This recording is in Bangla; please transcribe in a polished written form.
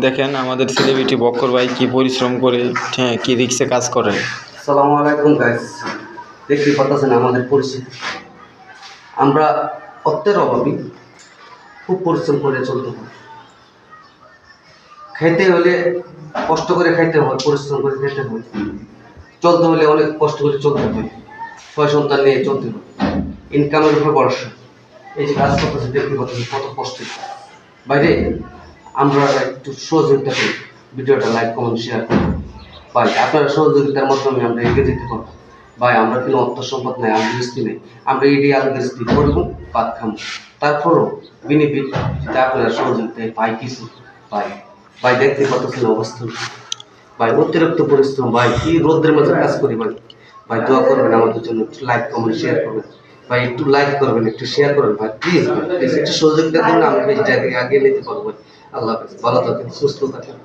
দেখেন আমাদের সেলিব্রিটি বক্কর ভাই কি পরিশ্রম করে, হ্যাঁ কি রিক্সে কাজ করেন। আসসালামু আলাইকুম গাইস, দেখতে পাচ্ছেন আমাদের পরিস্থিতি। আমরা অর্থের অভাবী, খুব পরিশ্রম করে চলতে হয়। খাইতে হলে কষ্ট করে খাইতে হয়, পরিশ্রম করে খেতে হয়। চলতে হলে অনেক কষ্ট করে চলতে হয়, 6 সন্তান নিয়ে চলতে হয়। ইনকামের উপর ভরসা। এই যে কাজ করতেছে দেখতে পাচ্ছেন কত কষ্ট। বাইরে আমরা একটু সহযোগিতা করি, ভিডিওটা লাইক কমেন্ট শেয়ার করি। ভাই আপনারা সহযোগিতার মাধ্যমে আমরা এগিয়ে যেতে পারবো। ভাই আমরা কিন্তু অর্থ সম্পদ নেই, আলু গৃহস্থী নেই, আমরা এটি আলু গৃহস্থী করবো, ভাত খাবো। তারপরও বেনিফিট যেটা আপনারা সহযোগিতায় পাই কিছু ভাই। ভাই দেখতে পাচ্ছেন অবস্থা। ভাই অতিরিক্ত পরিশ্রম, ভাই কি রোদ্রের মাঝে কাজ করি ভাই। ভাই দোয়া করবেন আমাদের জন্য, একটু লাইক কমেন্ট শেয়ার করবেন ভাই, একটু লাইক করবেন, একটু শেয়ার করবেন ভাই, প্লিজ ভাই প্লিজ একটু সহযোগিতা করলে আমরা বেশ জায়গায় আগে নিতে পারবো ভাই। আল্লাহ হাফেজ, ভালো থাকেন, সুস্থ থাকেন।